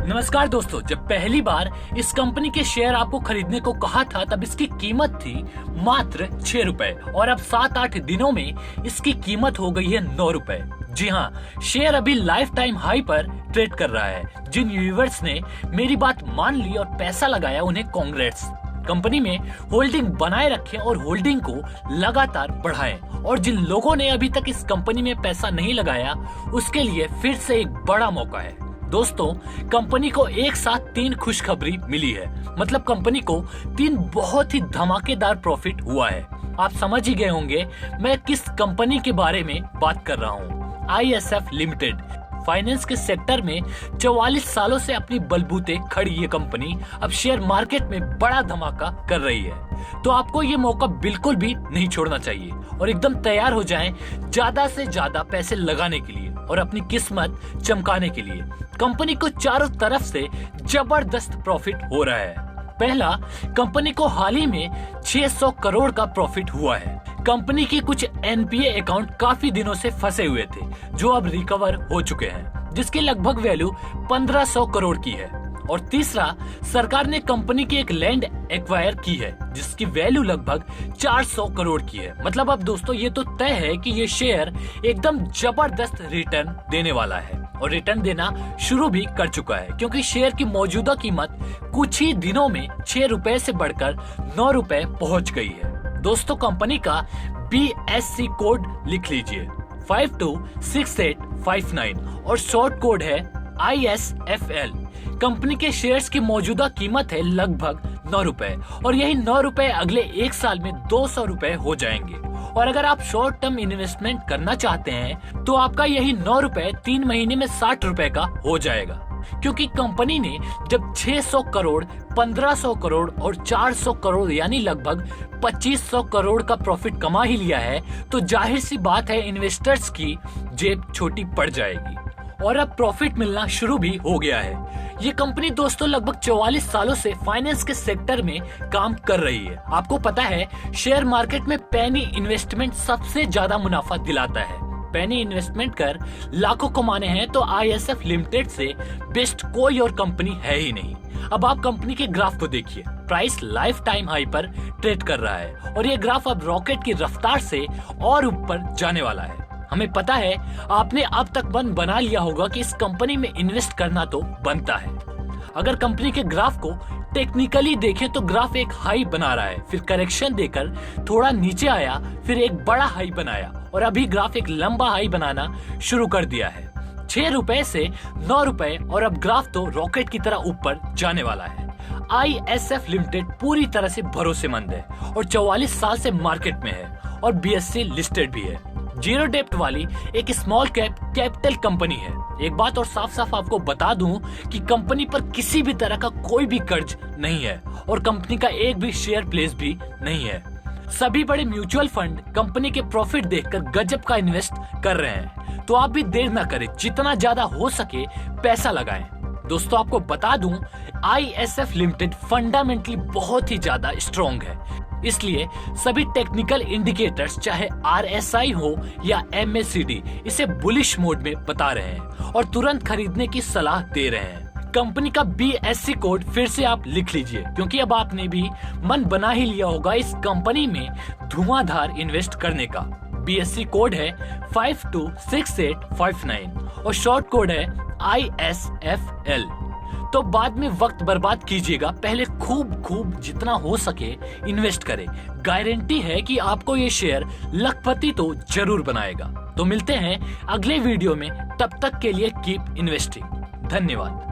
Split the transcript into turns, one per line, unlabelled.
नमस्कार दोस्तों, जब पहली बार इस कंपनी के शेयर आपको खरीदने को कहा था तब इसकी कीमत थी मात्र 6 रुपए और अब 7-8 दिनों में इसकी कीमत हो गई है 9 रुपए। जी हाँ, शेयर अभी लाइफ टाइम हाई पर ट्रेड कर रहा है। जिन व्यूअर्स ने मेरी बात मान ली और पैसा लगाया उन्हें कांग्रेट्स। कंपनी में होल्डिंग बनाए रखें और होल्डिंग को लगातार बढ़ाएं। और जिन लोगों ने अभी तक इस कंपनी में पैसा नहीं लगाया उसके लिए फिर से एक बड़ा मौका है। दोस्तों, कंपनी को एक साथ 3 खुशखबरी मिली है। मतलब कंपनी को 3 बहुत ही धमाकेदार प्रॉफिट हुआ है। आप समझ ही गए होंगे मैं किस कंपनी के बारे में बात कर रहा हूँ। ISF limited. फाइनेंस के सेक्टर में 44 सालों से अपनी बलबूते खड़ी ये कंपनी अब शेयर मार्केट में बड़ा धमाका कर रही है। तो आपको ये मौका बिल्कुल भी नहीं छोड़ना चाहिए और एकदम तैयार हो जाएं ज्यादा से ज्यादा पैसे लगाने के लिए और अपनी किस्मत चमकाने के लिए। कंपनी को चारों तरफ से जबरदस्त प्रॉफिट हो रहा है। पहला, कंपनी को हाल ही में 600 करोड़ का प्रॉफिट हुआ है। कंपनी की कुछ NPA अकाउंट काफी दिनों से फंसे हुए थे जो अब रिकवर हो चुके हैं, जिसकी लगभग वैल्यू 1500 करोड़ की है। और तीसरा, सरकार ने कंपनी की एक लैंड एक्वायर की है जिसकी वैल्यू लगभग 400 करोड़ की है। मतलब अब दोस्तों ये तो तय है कि ये शेयर एकदम जबरदस्त रिटर्न देने वाला है और रिटर्न देना शुरू भी कर चुका है, क्योंकि शेयर की मौजूदा कीमत कुछ ही दिनों में 6 रुपए से बढ़कर 9 रुपए पहुंच गई है। दोस्तों, कंपनी का BSC कोड लिख लीजिए 526859 और शॉर्ट कोड है ISFL। कंपनी के शेयर्स की मौजूदा कीमत है लगभग 9 रुपए और यही 9 रुपए अगले 1 साल में 200 रुपए हो जाएंगे। और अगर आप शॉर्ट टर्म इन्वेस्टमेंट करना चाहते हैं तो आपका यही 9 रुपए 3 महीने में 60 रुपए का हो जाएगा, क्योंकि कंपनी ने जब 600 करोड़, 1500 करोड़ और 400 करोड़ यानी लगभग 2500 करोड़ का प्रॉफिट कमा ही लिया है तो जाहिर सी बात है इन्वेस्टर्स की जेब छोटी पड़ जाएगी। और अब प्रॉफिट मिलना शुरू भी हो गया है। ये कंपनी दोस्तों लगभग 44 सालों से फाइनेंस के सेक्टर में काम कर रही है। आपको पता है शेयर मार्केट में पेनी इन्वेस्टमेंट सबसे ज्यादा मुनाफा दिलाता है। पेनी इन्वेस्टमेंट कर लाखों कमाने हैं तो ISF लिमिटेड से बेस्ट कोई और कंपनी है ही नहीं। अब आप कंपनी के ग्राफ को देखिए। प्राइस लाइफ टाइम हाई पर ट्रेड कर रहा है और ये ग्राफ अब रॉकेट की रफ्तार से और ऊपर जाने वाला है। हमें पता है आपने अब तक मन बना लिया होगा कि इस कंपनी में इन्वेस्ट करना तो बनता है। अगर कंपनी के ग्राफ को टेक्निकली देखें तो ग्राफ एक हाई बना रहा है, फिर करेक्शन देकर थोड़ा नीचे आया, फिर एक बड़ा हाई बनाया और अभी ग्राफ एक लंबा हाई बनाना शुरू कर दिया है। 6 रुपए से 9 रुपए और अब ग्राफ तो रॉकेट की तरह ऊपर जाने वाला है। ISF लिमिटेड पूरी तरह से भरोसेमंद है और 44 साल से मार्केट में है और BSC लिस्टेड भी है। जीरो डेप्ट वाली एक स्मॉल कैप कैपिटल कंपनी है। एक बात और साफ साफ आपको बता दूं कि कंपनी पर किसी भी तरह का कोई भी कर्ज नहीं है और कंपनी का एक भी शेयर प्लेस भी नहीं है। सभी बड़े म्यूचुअल फंड कंपनी के प्रॉफिट देखकर गजब का इन्वेस्ट कर रहे हैं, तो आप भी देर ना करें, जितना ज्यादा हो सके पैसा लगाएं। दोस्तों, आपको बता दूं ISF लिमिटेड फंडामेंटली बहुत ही ज्यादा स्ट्रॉन्ग है, इसलिए सभी टेक्निकल इंडिकेटर्स चाहे RSI हो या MACD इसे बुलिश मोड में बता रहे हैं और तुरंत खरीदने की सलाह दे रहे हैं। कंपनी का BSC कोड फिर से आप लिख लीजिए, क्योंकि अब आपने भी मन बना ही लिया होगा इस कंपनी में धुआंधार इन्वेस्ट करने का। BSC कोड है 526859 और शॉर्ट कोड है ISFL। तो बाद में वक्त बर्बाद कीजिएगा, पहले खूब जितना हो सके इन्वेस्ट करें। गारंटी है कि आपको ये शेयर लखपति तो जरूर बनाएगा। तो मिलते हैं अगले वीडियो में, तब तक के लिए कीप इन्वेस्टिंग। धन्यवाद।